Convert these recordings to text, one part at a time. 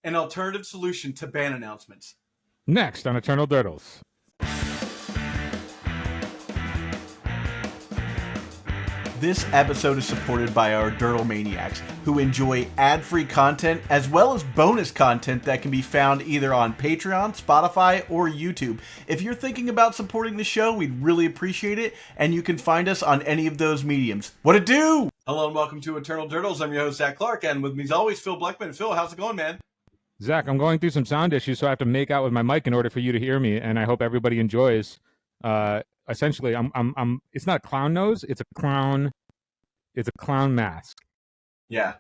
an alternative solution to ban announcements. Next on Eternal Durdles. This episode is supported by our Durdle Maniacs, who enjoy ad-free content as well as bonus content that can be found either on Patreon, Spotify, or YouTube. If you're thinking about supporting the show, we'd really appreciate it, and you can find us on any of those mediums. What it do? Hello and welcome to Eternal Durdles. I'm your host, Zach Clark, and with me as always, Phil Blackman. Phil, how's it going, man? Zach, I'm going through some sound issues, so I have to make out with my mic in order for you to hear me, and I hope everybody enjoys. Essentially, I'm. It's not a clown nose; it's a clown. It's a clown mask. Yeah.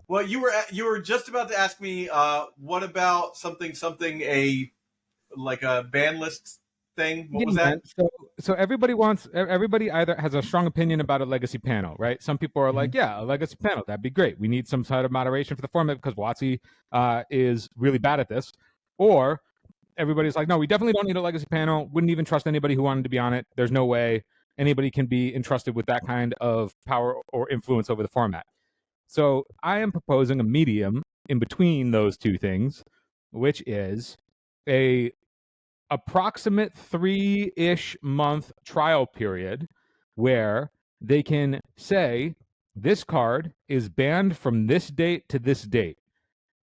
Well, you were just about to ask me, what about something a ban list thing? What was that? So everybody either has a strong opinion about a legacy panel, right? Some people are like, yeah, a legacy panel, that'd be great. We need some sort of moderation for the format because WotC is really bad at this. Or everybody's like, no, we definitely don't need a legacy panel. Wouldn't even trust anybody who wanted to be on it. There's no way anybody can be entrusted with that kind of power or influence over the format. So I am proposing a medium in between those two things, which is a approximate 3-ish month trial period where they can say this card is banned from this date to this date.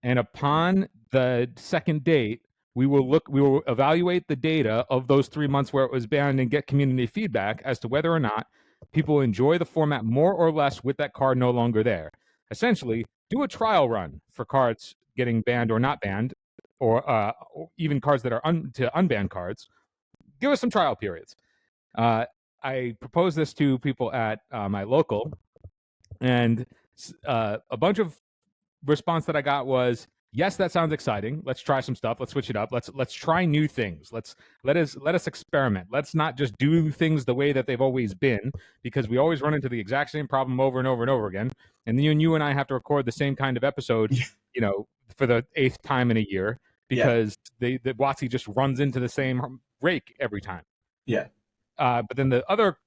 And upon the second date, we will evaluate the data of those 3 months where it was banned and get community feedback as to whether or not people enjoy the format more or less with that card no longer there. Essentially, do a trial run for cards getting banned or not banned, or even cards that are to unbanned cards. Give us some trial periods. I proposed this to people at my local, and a bunch of response that I got was, yes, that sounds exciting. Let's try some stuff. Let's switch it up. Let's try new things. Let us experiment. Let's not just do things the way that they've always been, because we always run into the exact same problem over and over and over again. And then you and I have to record the same kind of episode, for the 8th time in a year, because the WotC just runs into the same rake every time. Yeah. But then the other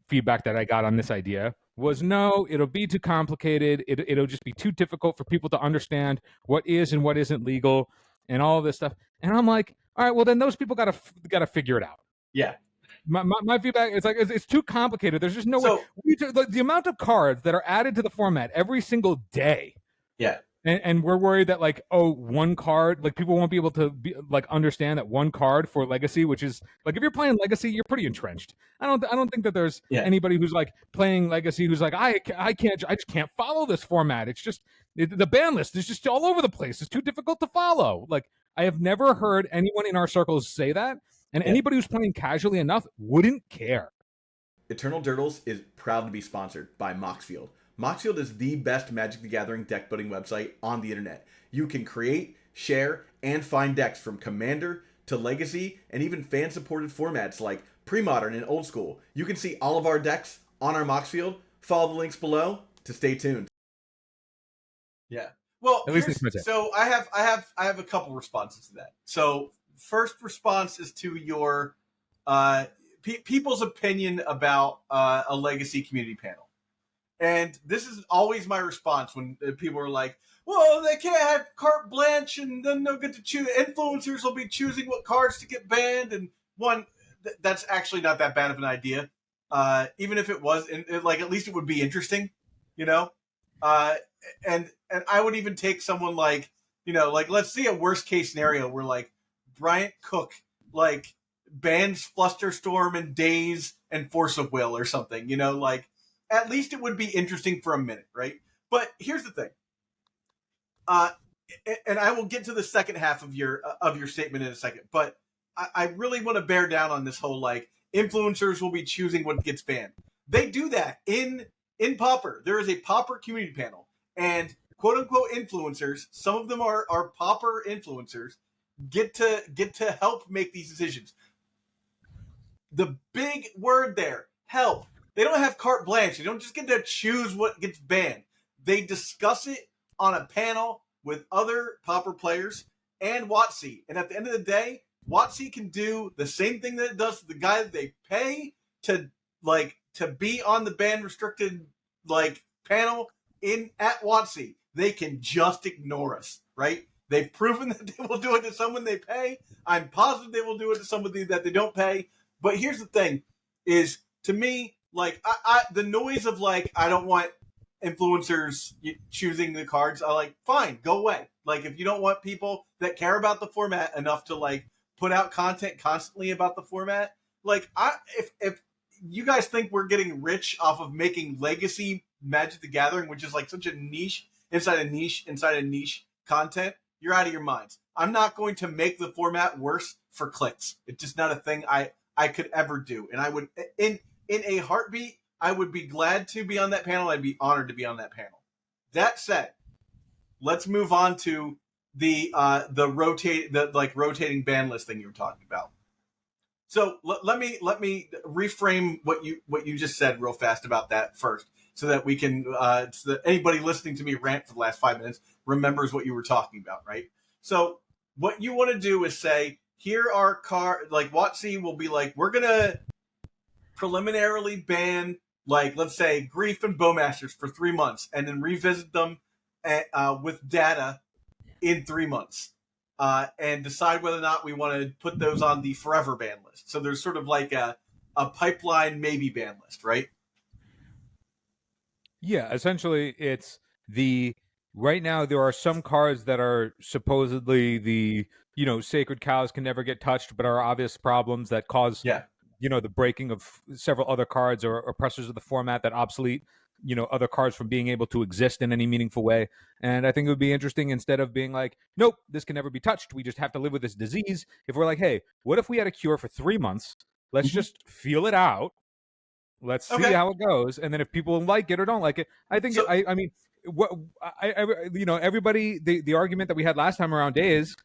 feedback that I got on this idea was, no, it'll be too complicated. It'll just be too difficult for people to understand what is and what isn't legal and all of this stuff. And I'm like, all right, well, then those people got to figure it out. Yeah. My feedback is like, it's too complicated. There's just no way. The amount of cards that are added to the format every single day. Yeah. And we're worried that one card, people won't be able to understand that one card for Legacy, which is if you're playing Legacy, you're pretty entrenched. I don't think that there's anybody who's playing Legacy who's I just can't follow this format. It's just the ban list is just all over the place. It's too difficult to follow. I have never heard anyone in our circles say that, and anybody who's playing casually enough wouldn't care. Eternal Durdles is proud to be sponsored by Moxfield. Moxfield is the best Magic the Gathering deck building website on the internet. You can create, share, and find decks from Commander to Legacy and even fan-supported formats like Pre-Modern and Old School. You can see all of our decks on our Moxfield. Follow the links below to stay tuned. Yeah. Well, so I have a couple responses to that. So first response is to your people's opinion about a Legacy community panel. And this is always my response when people are like, well, they can't have carte blanche and then they'll get to choose. Influencers will be choosing what cards to get banned. And that's actually not that bad of an idea. Even if it was, at least it would be interesting, And I would even take someone let's see a worst case scenario where Bryant Cook, bans Flusterstorm and Daze and Force of Will or something, at least it would be interesting for a minute, right? But here's the thing. And I will get to the second half of your statement in a second, but I really want to bear down on this whole influencers will be choosing what gets banned. They do that in Pauper. There is a Pauper community panel, and quote unquote influencers, some of them are Pauper influencers, get to help make these decisions. The big word there, help. They don't have carte blanche. They don't just get to choose what gets banned. They discuss it on a panel with other Pauper players and WotC. And at the end of the day, WotC can do the same thing that it does to the guy that they pay to be on the ban restricted panel at WotC, they can just ignore us, right? They've proven that they will do it to someone they pay. I'm positive they will do it to somebody that they don't pay. But here's the thing: is to me, like the noise of like I don't want influencers choosing the cards. I like fine, go away. Like if you don't want people that care about the format enough to like put out content constantly about the format, like if you guys think we're getting rich off of making legacy Magic the Gathering, which is like such a niche inside a niche content, you're out of your minds. I'm not going to make the format worse for clicks. It's just not a thing I could ever do. And I would in a heartbeat, I would be glad to be on that panel. I'd be honored to be on that panel. That said, let's move on to the rotating ban list thing you were talking about. So let me reframe what you just said real fast about that first, so that we can so that anybody listening to me rant for the last 5 minutes remembers what you were talking about, right? So what you want to do is say, here are like WotC will be like, we're gonna preliminarily ban, like, let's say Grief and Bowmasters for 3 months, and then revisit them with data in 3 months. And decide whether or not we want to put those on the forever ban list. So there's sort of like a pipeline maybe ban list, right? Yeah, essentially it's right now there are some cards that are supposedly the sacred cows can never get touched, but are obvious problems that cause the breaking of several other cards or oppressors of the format that obsolete other cards from being able to exist in any meaningful way. And I think it would be interesting, instead of being like, nope, this can never be touched, we just have to live with this disease, if we're like, hey, what if we had a cure for 3 months? Let's just feel it out. Let's see how it goes, and then if people like it or don't like it, I think I mean, what everybody, the argument that we had last time around Days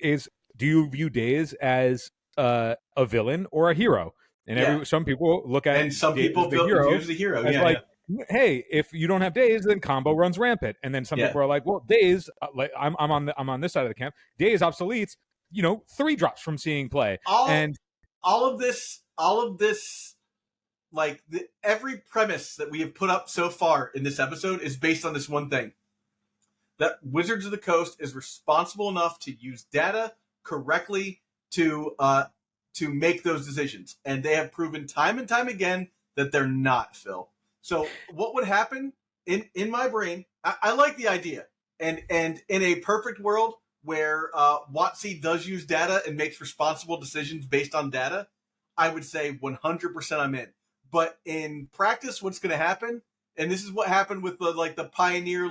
is, do you view Days as a villain or a hero? And some people look at and some people view the hero as like, hey, if you don't have Days, then combo runs rampant. And then some people are like, well, Days, like I'm on this side of the camp. Days obsoletes 3 drops from seeing play. All of this, like every premise that we have put up so far in this episode is based on this one thing: that Wizards of the Coast is responsible enough to use data correctly to make those decisions, and they have proven time and time again that they're not, Phil. So what would happen in my brain? I like the idea, and in a perfect world where WotC does use data and makes responsible decisions based on data, I would say 100% I'm in. But in practice, what's going to happen, and this is what happened with the Pioneer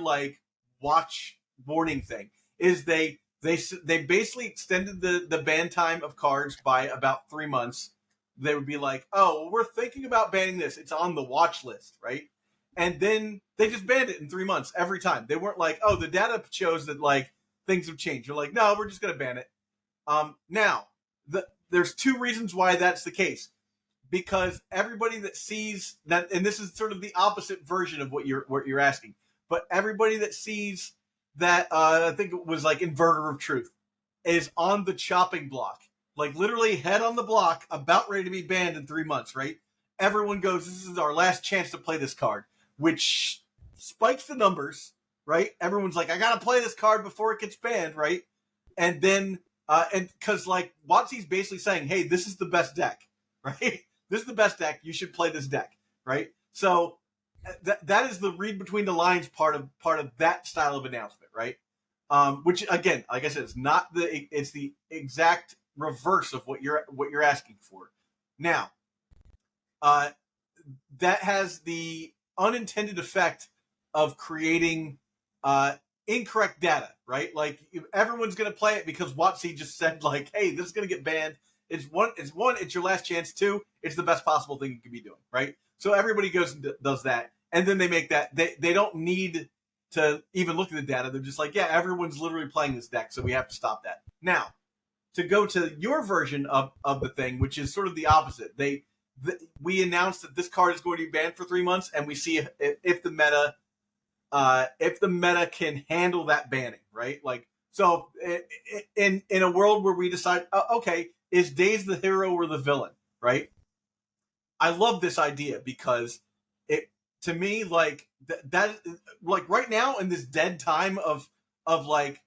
watch warning thing, is they basically extended the ban time of cards by about 3 months. They would be like, oh, well, we're thinking about banning this. It's on the watch list, right? And then they just banned it in 3 months every time. They weren't like, oh, the data shows that things have changed. They're like, no, we're just going to ban it. Now, there's 2 reasons why that's the case. Because everybody that sees that, and this is sort of the opposite version of what you're asking, but everybody that sees that, I think it was like Inverter of Truth, is on the chopping block, like literally head on the block, about ready to be banned in 3 months, right? Everyone goes, this is our last chance to play this card, which spikes the numbers, right? Everyone's like, I gotta play this card before it gets banned, right? And then, and because WotC's basically saying, hey, this is the best deck, right? This is the best deck. You should play this deck, right? So that is the read between the lines part of that style of announcement, right? Which again, like I said, it's the exact reverse of what you're asking for. Now, that has the unintended effect of creating incorrect data, right? Like everyone's going to play it because WotC just said hey, this is going to get banned. It's your last chance. 2, it's the best possible thing you can be doing, right? So everybody goes and does that, and then they make that. They don't need to even look at the data. They're just like, yeah, everyone's literally playing this deck, so we have to stop that. Now, to go to your version of the thing, which is sort of the opposite. We announced that this card is going to be banned for 3 months, and we see if the meta can handle that banning, right? So in a world where we decide, okay, is Days the hero or the villain, right? I love this idea because to me, like that, like right now in this dead time of like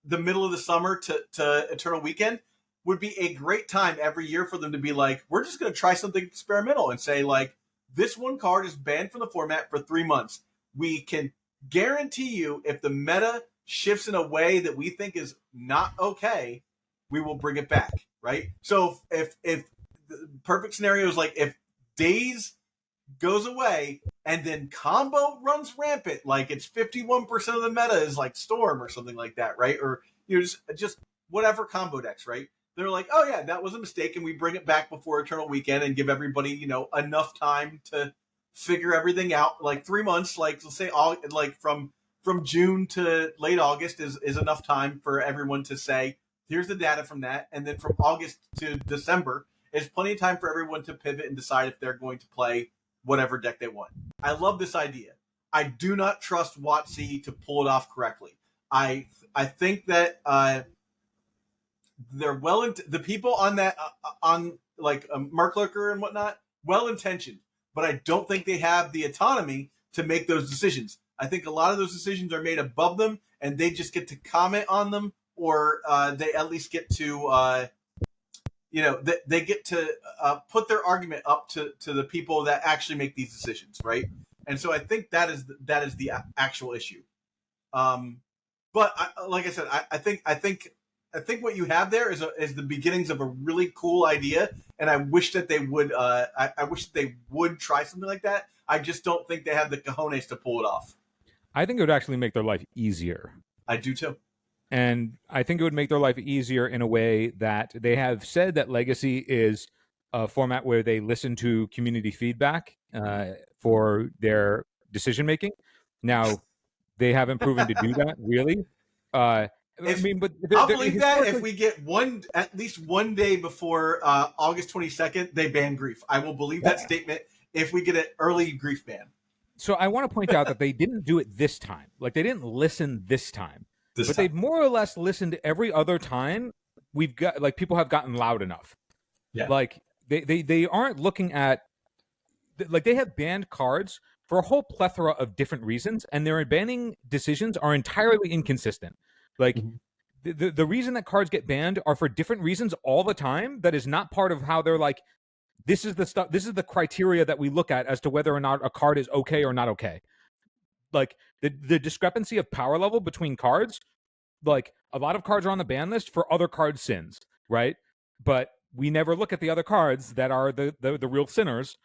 the middle of the summer to Eternal Weekend would be a great time every year for them to be like, we're just going to try something experimental and say like, this one card is banned from the format for 3 months. We can guarantee you if the meta shifts in a way that we think is not okay, we will bring it back, right? So if the perfect scenario is like if Days goes away and then combo runs rampant, like it's 51% of the meta is like Storm or something like that, right? Or you know, just whatever combo decks, right? They're like, oh yeah, that was a mistake, and we bring it back before Eternal Weekend and give everybody, you know, enough time to figure everything out. Like 3 months, like let's say all like from June to late August is enough time for everyone to say, here's the data from that, and then from August to December is plenty of time for everyone to pivot and decide if they're going to play whatever deck they want. I love this idea. I do not trust WotC to pull it off correctly. I think that they're the people on that on like Merklurker and whatnot, well intentioned, but I don't think they have the autonomy to make those decisions. I think a lot of those decisions are made above them, and they just get to comment on them, or they at least get to they get to put their argument up to the people that actually make these decisions, right? And so I think that is the actual issue. But like I said, I think what you have there is the beginnings of a really cool idea, and I wish that they would. I wish that they would try something like that. I just don't think they have the cojones to pull it off. I think it would actually make their life easier. I do too. And I think it would make their life easier in a way that they have said that Legacy is a format where they listen to community feedback for their decision making. Now, they haven't proven to do that, really. I'll believe that if we get at least one day before August 22nd, they ban Grief. I will believe that statement if we get an early Grief ban. So I want to point out that they didn't do it this time. Like, they didn't listen this time. They've more or less listened every other time we've got, like, people have gotten loud enough. Yeah. Like, they aren't looking at, like, they have banned cards for a whole plethora of different reasons, and their banning decisions are entirely inconsistent. Like, the reason that cards get banned are for different reasons all the time. That is not part of how they're like, this is the criteria that we look at as to whether or not a card is okay or not okay. Like, the discrepancy of power level between cards, like, a lot of cards are on the ban list for other card sins, right? But we never look at the other cards that are the real sinners.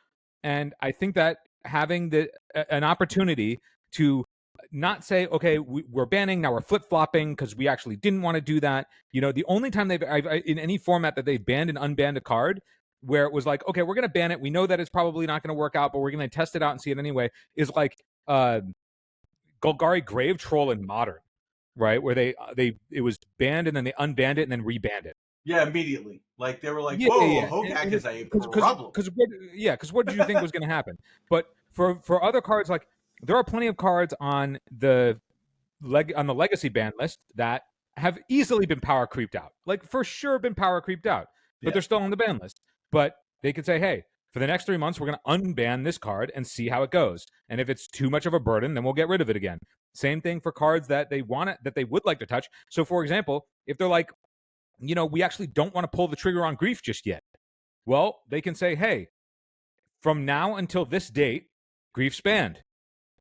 And I think that having an opportunity to not say, okay, we're banning, now we're flip-flopping because we actually didn't want to do that. You know, the only time I've in any format that they've banned and unbanned a card where it was like, okay, we're going to ban it, we know that it's probably not going to work out, but we're going to test it out and see it anyway, is like Golgari Grave Troll in Modern, right? Where it was banned and then they unbanned it and then rebanned it. Yeah, immediately. Like, they were like, whoa, Hogak is a problem. Because what did you think was going to happen? But for other cards, like, there are plenty of cards on the Legacy ban list that have easily been power creeped out. Like, for sure been power creeped out. But they're still on the ban list. But they could say, hey, for the next 3 months, we're going to unban this card and see how it goes. And if it's too much of a burden, then we'll get rid of it again. Same thing for cards that they would like to touch. So, for example, if they're like, you know, we actually don't want to pull the trigger on Grief just yet. Well, they can say, hey, from now until this date, Grief's banned.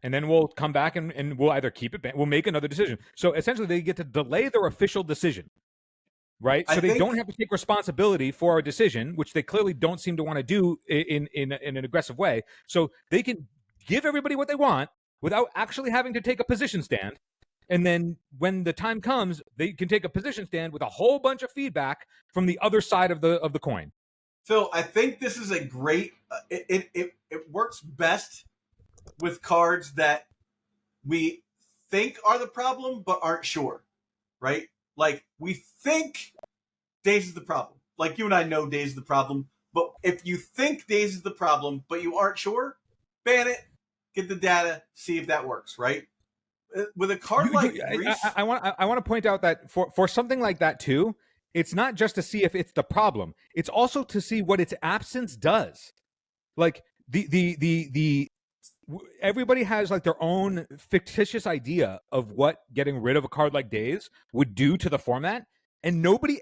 And then we'll come back and we'll either keep it banned, we'll make another decision. So essentially, they get to delay their official decision, right? So they don't have to take responsibility for a decision, which they clearly don't seem to want to do in an aggressive way. So they can give everybody what they want without actually having to take a position stand. And then when the time comes, they can take a position stand with a whole bunch of feedback from the other side of the coin. Phil, I think this is a great. It works best with cards that we think are the problem but aren't sure, right? Like, we think Days is the problem. Like, you and I know Days is the problem, but if you think Days is the problem but you aren't sure, ban it, get the data, see if that works, right? With a card Grief, I want to point out that for something like that too, it's not just to see if it's the problem. It's also to see what its absence does. Like, the everybody has like their own fictitious idea of what getting rid of a card like Days would do to the format. And nobody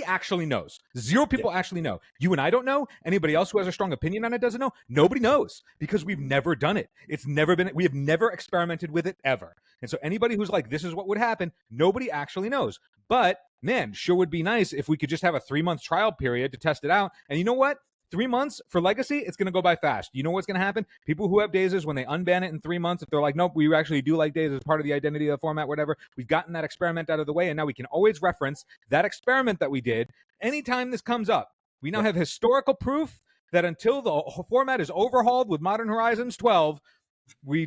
actually knows. Zero people actually know. You and I don't know. Anybody else who has a strong opinion on it doesn't know. Nobody knows because we've never done it. We have never experimented with it ever. And so anybody who's like, this is what would happen, nobody actually knows. But man, sure would be nice if we could just have a 3-month trial period to test it out. And you know what? 3 months for Legacy, it's going to go by fast. You know what's going to happen? People who have Dazes, when they unban it in 3 months, if they're like, nope, we actually do like Dazes as part of the identity of the format, whatever, we've gotten that experiment out of the way, and now we can always reference that experiment that we did anytime this comes up. We now have historical proof that until the format is overhauled with Modern Horizons 12, we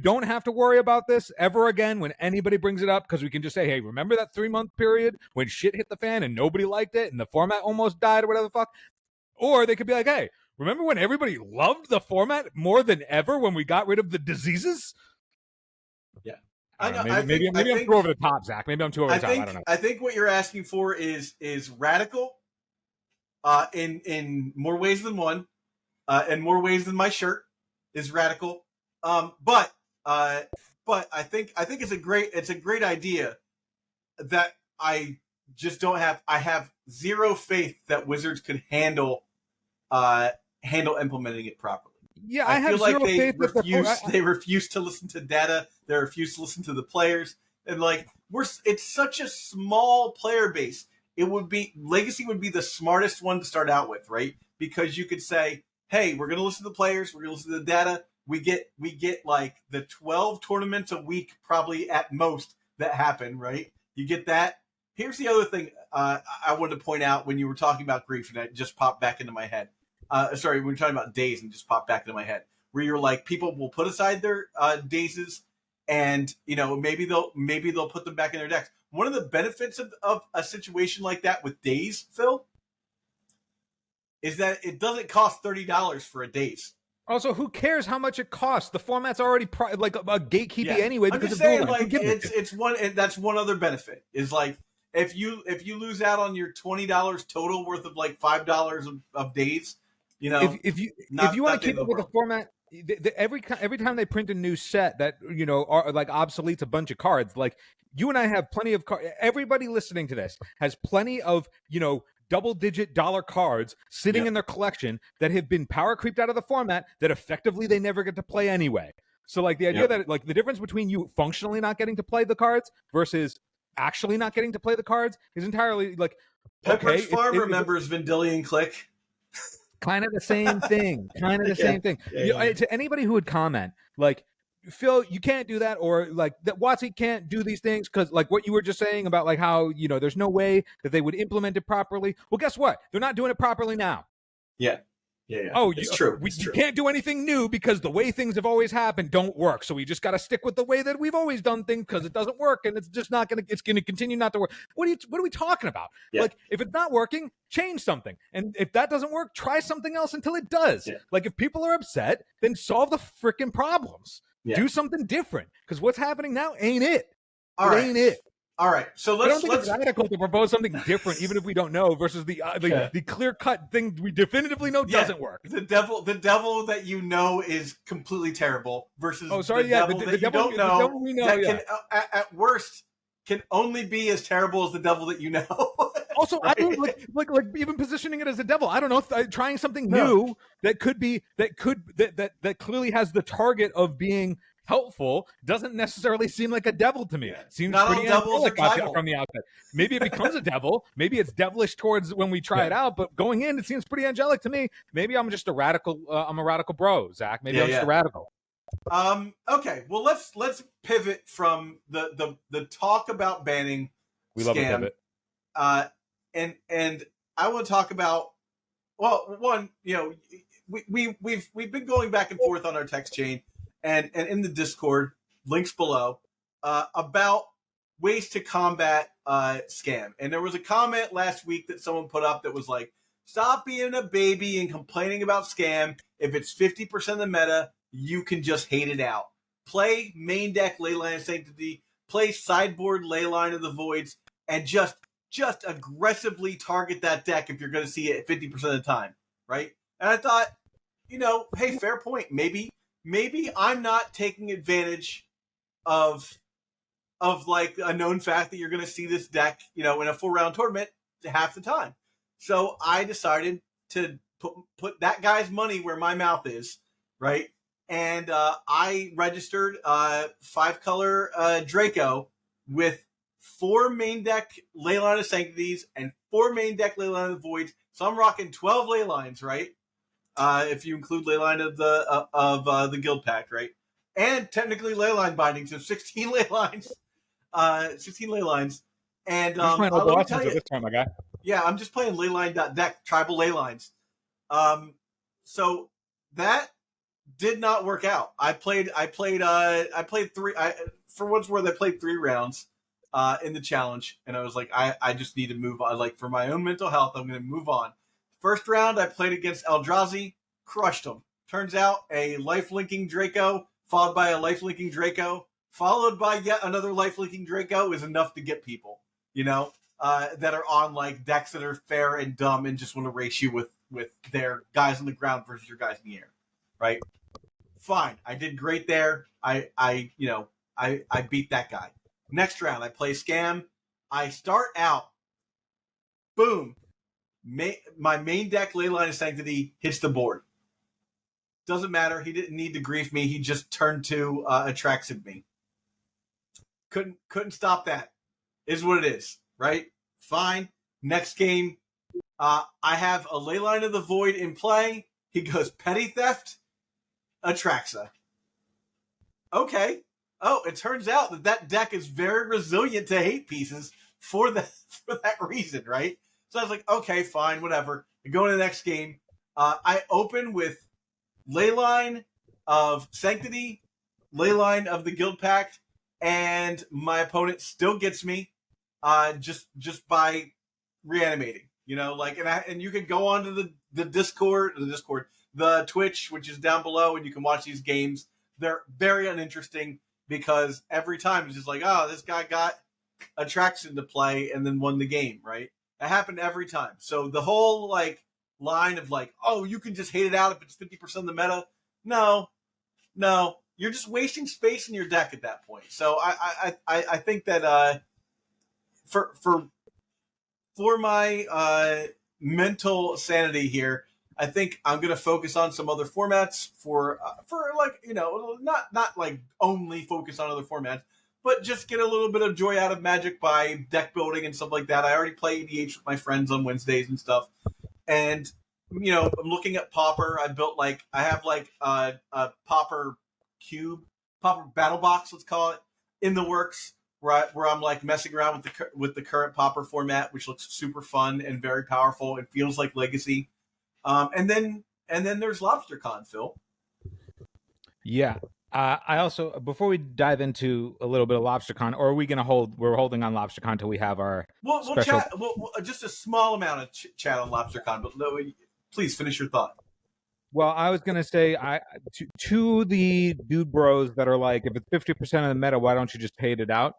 don't have to worry about this ever again when anybody brings it up, because we can just say, hey, remember that 3-month period when shit hit the fan and nobody liked it and the format almost died or whatever the fuck? Or they could be like, hey, remember when everybody loved the format more than ever when we got rid of the diseases? Yeah. Maybe I'm too over the top, Zach. Maybe I'm too over the top. I don't know. I think what you're asking for is radical in more ways than one, and more ways than my shirt is radical. But I think it's a great idea that I just don't have. I have zero faith that Wizards could handle implementing it properly. Yeah, I feel like they refuse to listen to data. They refuse to listen to the players, and like it's such a small player base. Legacy would be the smartest one to start out with, right? Because you could say, hey, we're going to listen to the players. We're going to listen to the data. We get like the 12 tournaments a week, probably at most, that happen, right? You get that. Here's the other thing I wanted to point out when you were talking about grief, and it just popped back into my head. Sorry, we were talking about days, and it just popped back into my head. Where you're like, people will put aside their dazes, and maybe they'll put them back in their decks. One of the benefits of a situation like that with days, Phil, is that it doesn't cost $30 for a daze. Also, who cares how much it costs? The format's already like a gatekeeping anyway. I'm just saying, like, it's one. That's one other benefit is like if you lose out on your $20 total worth of like $5 of days, if you want to keep it with the format. Every time they print a new set that are like obsoletes a bunch of cards, like you and I have plenty of cards. Everybody listening to this has plenty of double-digit dollar cards sitting in their collection that have been power creeped out of the format that effectively they never get to play anyway. So like the idea that like the difference between you functionally not getting to play the cards versus actually not getting to play the cards is entirely like Pepperidge Farm remembers Vendilion Click. Kind of the same thing. To anybody who would comment, like, Phil, you can't do that, or like that WotC can't do these things because, like, what you were just saying about like how there's no way that they would implement it properly. Well, guess what? They're not doing it properly now. Yeah. Oh, it's true. You can't do anything new because the way things have always happened don't work. So we just got to stick with the way that we've always done things because it doesn't work, and it's just not gonna. It's gonna continue not to work. What are we talking about? Yeah. Like, if it's not working, change something, and if that doesn't work, try something else until it does. Yeah. Like, if people are upset, then solve the freaking problems. Yeah. Do something different because what's happening now ain't it. Ain't it. All right, so let's it's radical to propose something different, even if we don't know, versus the clear-cut thing we definitively know doesn't work. The devil that you know is completely terrible versus the devil that you don't know. The devil we know that can, at worst, can only be as terrible as the devil that you know. Also, right? I don't like even positioning it as a devil. I don't know, trying something new that clearly has the target of being helpful doesn't necessarily seem like a devil to me. It seems not pretty all devils from the outset. Maybe it becomes a devil. Maybe it's devilish towards when we try it out. But going in, it seems pretty angelic to me. Maybe I'm just a radical. I'm a radical bro, Zach. Maybe I'm just a radical. Okay. Well, let's pivot from the talk about banning. We love a pivot. And I want to talk about. Well, one, we've been going back and forth on our text chain. And in the Discord, links below, about ways to combat scam. And there was a comment last week that someone put up that was like, stop being a baby and complaining about scam. If it's 50% of the meta, you can just hate it out. Play main deck Leyline of Sanctity, play sideboard Leyline of the Voids, and just aggressively target that deck if you're going to see it 50% of the time, right? And I thought, hey, fair point. Maybe maybe I'm not taking advantage of like a known fact that you're going to see this deck, in a 4-round tournament half the time. So I decided to put that guy's money where my mouth is, right? And I registered 5-color Draco with 4 main deck Leyline of Sanctities and 4 main deck Leyline of the Voids. So I'm rocking 12 Leylines, right? If you include Leyline of the Guild Pact, right? And technically Leyline bindings, so 16 Leylines. 16 ley lines. And You're just playing let me tell at you, this point, my guy. yeah, I'm just playing leyline.deck, tribal ley lines. So that did not work out. I played 3. For what's worth, I played 3 rounds in the challenge, and I was like, I just need to move on. Like, for my own mental health, I'm going to move on. First round, I played against Eldrazi, crushed him. Turns out a life-linking Draco, followed by a life-linking Draco, followed by yet another life-linking Draco is enough to get people, that are on like decks that are fair and dumb and just want to race you with their guys on the ground versus your guys in the air, right? Fine, I did great there. I beat that guy. Next round, I play Scam. I start out, boom, my main deck Leyline of Sanctity hits the board. Doesn't matter. He didn't need to grief me. He just turned to Atraxid me. Couldn't stop that. Is what it is, right? Fine. Next game, I have a Leyline of the Void in play. He goes Petty Theft, Atraxa. Okay. Oh, it turns out that deck is very resilient to hate pieces for that reason, right? So I was like, okay, fine, whatever. I go into the next game. I open with Leyline of Sanctity, Leyline of the Guild Pact, and my opponent still gets me just by reanimating. And you can go onto the Discord, the Twitch, which is down below, and you can watch these games. They're very uninteresting because every time it's just like, oh, this guy got Atraxin to play and then won the game, right? It happened every time. So the whole line of oh, you can just hate it out if it's 50% of the meta. No, you're just wasting space in your deck at that point. So I think that for my mental sanity here, I think I'm gonna focus on some other formats for not like only focus on other formats, but just get a little bit of joy out of Magic by deck building and stuff like that. I already play EDH with my friends on Wednesdays and stuff, and I'm looking at Pauper. I have a Pauper cube, Pauper battle box, let's call it, in the works, where I'm messing around with the current Pauper format, which looks super fun and very powerful. It feels like Legacy. And then there's LobsterCon, Phil. Yeah. I also, before we dive into a little bit of LobsterCon, or are we going to we're holding on LobsterCon till we have our We'll chat, just a small amount of chat on LobsterCon, but please finish your thought. Well, I was going to say, to the dude bros that are like, if it's 50% of the meta, why don't you just hate it out?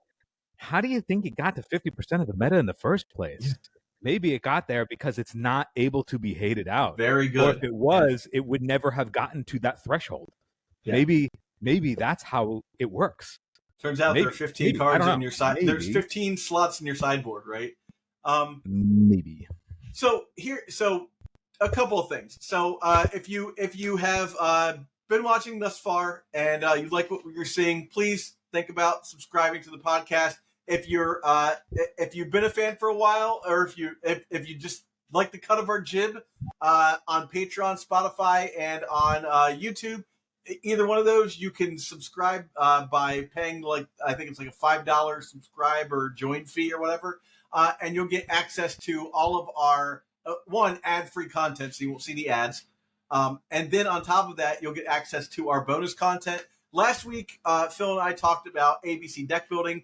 How do you think it got to 50% of the meta in the first place? Maybe it got there because it's not able to be hated out. Very good. Or if it was, it would never have gotten to that threshold. Yeah. Maybe that's how it works. Turns out there are 15 cards in your side. There's 15 slots in your sideboard, right? Maybe. So a couple of things. So if you have been watching thus far and you like what you're seeing, please think about subscribing to the podcast. If you've been a fan for a while, or if you just like the cut of our jib on Patreon, Spotify, and on YouTube, either one of those, you can subscribe by paying I think it's a $5 subscribe or join fee or whatever, and you'll get access to all of our ad-free content, so you won't see the ads, and then on top of that, you'll get access to our bonus content. Last week, Phil and I talked about ABC deck building.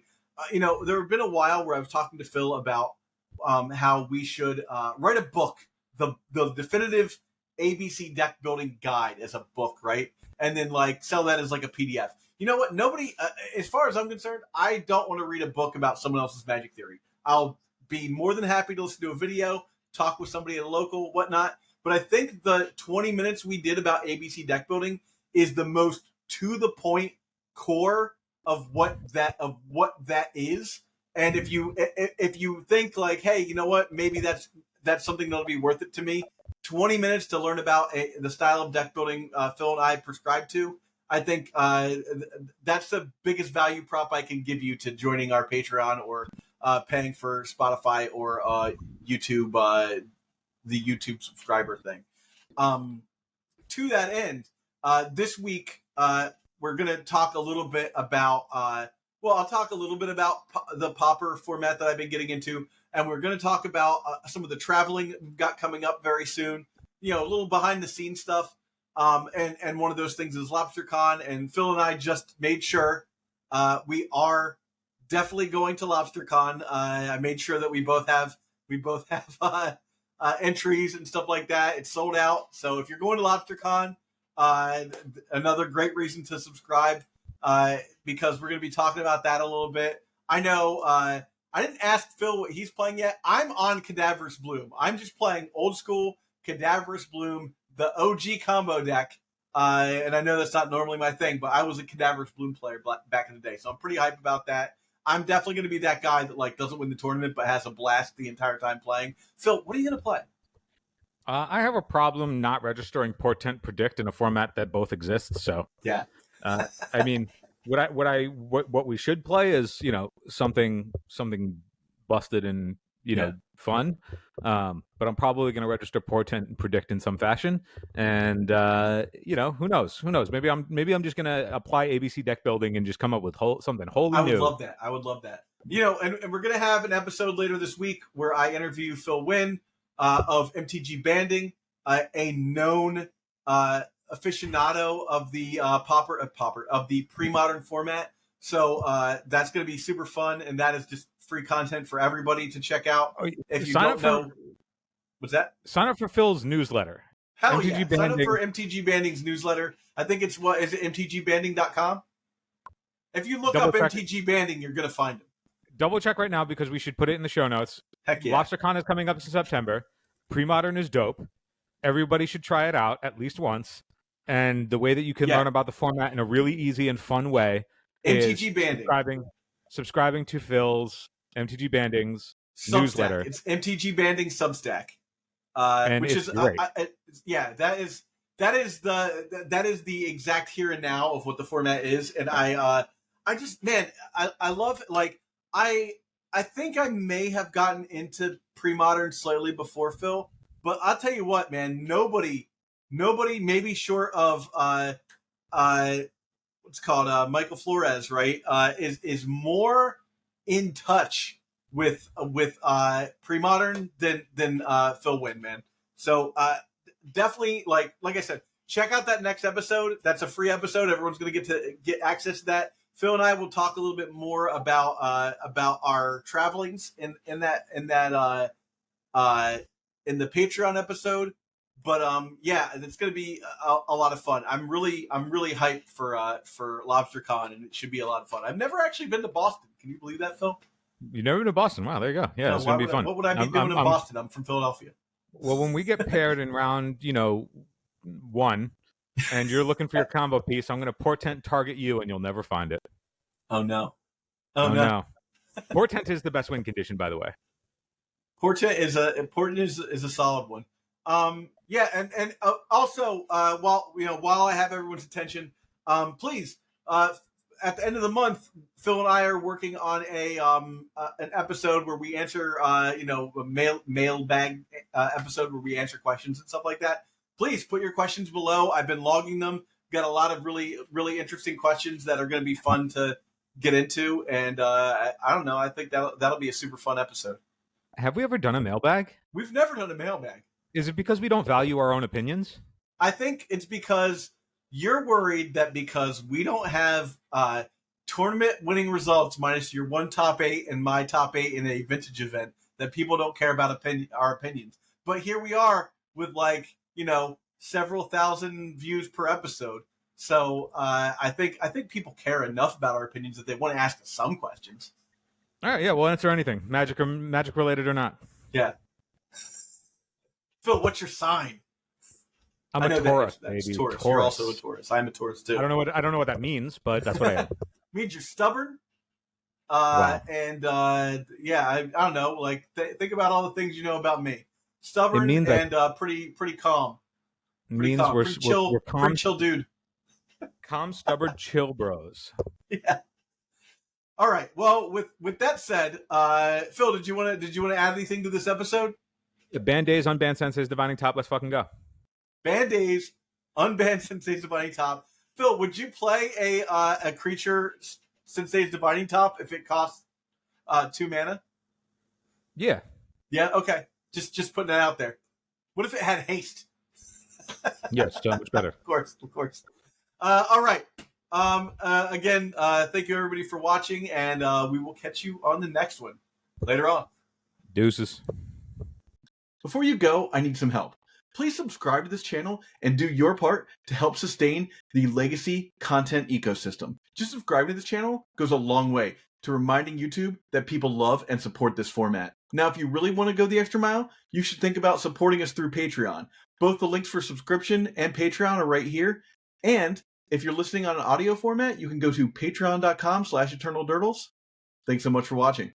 There have been a while where I was talking to Phil about how we should write a book, the definitive ABC deck building guide as a book, right? And then sell that as a PDF. You know what? Nobody, as far as I'm concerned, I don't want to read a book about someone else's Magic theory. I'll be more than happy to listen to a video, talk with somebody at a local, whatnot. But I think the 20 minutes we did about ABC deck building is the most to the point core of what that is. And if you think like, hey, you know what, maybe that's something that'll be worth it to me. 20 minutes to learn about the style of deck building Phil and I prescribe to. I think that's the biggest value prop I can give you to joining our Patreon or paying for Spotify or YouTube, the YouTube subscriber thing. To that end, this week we're going to talk a little bit about. I'll talk a little bit about the Pauper format that I've been getting into, and we're going to talk about some of the traveling we've got coming up very soon. You know, a little behind the scenes stuff. And one of those things is LobsterCon, and Phil and I just made sure we are definitely going to LobsterCon. I made sure that we both have entries and stuff like that. It's sold out, so if you're going to LobsterCon, another great reason to subscribe because we're going to be talking about that a little bit. I know I didn't ask Phil what he's playing yet. I'm on Cadaverous Bloom. I'm just playing old school Cadaverous Bloom, the OG combo deck. And I know that's not normally my thing, but I was a Cadaverous Bloom player back in the day, so I'm pretty hyped about that. I'm definitely going to be that guy that like doesn't win the tournament but has a blast the entire time playing. Phil, what are you going to play? I have a problem not registering Portent Predict in a format that both exists. So yeah, I mean, what we should play is, you know, something busted and, you know, fun. But I'm probably going to register Portent and Predict in some fashion. And you know, who knows? Maybe I'm just going to apply ABC deck building and just come up with something wholly new. I would love that. You know, and we're going to have an episode later this week where I interview Phil Wynn of MTG Banding, a known aficionado of the Pauper of the pre-modern format. So that's going to be super fun, and that is just free content for everybody to check out. If you don't know, what's that? Sign up for Phil's newsletter. Hell yeah! Sign up for MTG Banding's newsletter. I think it's is it mtgbanding.com? If you look up MTG Banding, you're going to find it. Double check right now because we should put it in the show notes. Heck yeah. LobsterCon is coming up in September. Pre-modern is dope. Everybody should try it out at least once. And the way that you can learn about the format in a really easy and fun way MTG is Banding. Subscribing to Phil's MTG Banding's newsletter. It's MTG Banding Substack, which is great. That is the exact here and now of what the format is, and I love it. Like I think I may have gotten into pre-modern slightly before Phil, but I'll tell you what, man, nobody maybe short of what's called Michael Flores, right? Is more in touch with pre-modern than Phil Wynn, man. So definitely, like I said, check out that next episode. That's a free episode. Everyone's going to get access to that. Phil and I will talk a little bit more about our travelings in the Patreon episode. But it's going to be a lot of fun. I'm really hyped for LobsterCon, and it should be a lot of fun. I've never actually been to Boston. Can you believe that, Phil? You've never been to Boston? Wow, there you go. Yeah, it's going to be fun. What would I be doing in Boston? I'm from Philadelphia. Well, when we get paired in round, 1, and you're looking for your combo piece, I'm going to Portent target you, and you'll never find it. Oh no! No! Portent is the best win condition, by the way. Portent is a solid one. And also while I have everyone's attention, please at the end of the month, Phil and I are working on an episode where we answer a mailbag episode where we answer questions and stuff like that. Please put your questions below. I've been logging them. Got a lot of really, really interesting questions that are going to be fun to get into, and I don't know. I think that'll be a super fun episode. Have we ever done a mailbag? We've never done a mailbag. Is it because we don't value our own opinions? I think it's because you're worried that because we don't have tournament winning results minus your one top 8 and my top 8 in a vintage event, that people don't care about our opinions. But here we are with several thousand views per episode. So I think people care enough about our opinions that they want to ask us some questions. All right, yeah, we'll answer anything, magic related or not. Yeah. Phil, what's your sign? I'm I a know Taurus, that's baby. Taurus. Taurus. You're also a Taurus. I'm a Taurus too. I don't know what that means, but that's what I am. Means you're stubborn. Wow. And yeah, I don't know. Like think about all the things you know about me. It Stubborn means and pretty calm. Pretty means calm. we're calm, pretty chill dude. calm, stubborn, chill bros. Yeah. All right. Well, with that said, Phil, did you want to add anything to this episode? Band-Aids, unbanned senseis, divining top. Let's fucking go. Band-Aids, unbanned senseis dividing top. Phil, would you play a creature senseis dividing top if it costs 2 mana? Yeah. Yeah. Okay. Just putting that out there. What if it had haste? Yeah, it's so much better. Of course. All right. Again, thank you everybody for watching, and we will catch you on the next one later on. Deuces. Before you go, I need some help. Please subscribe to this channel and do your part to help sustain the legacy content ecosystem. Just subscribing to this channel goes a long way to reminding YouTube that people love and support this format. Now, if you really want to go the extra mile, you should think about supporting us through Patreon. Both the links for subscription and Patreon are right here. And if you're listening on an audio format, you can go to patreon.com/eternaldurdles. Thanks so much for watching.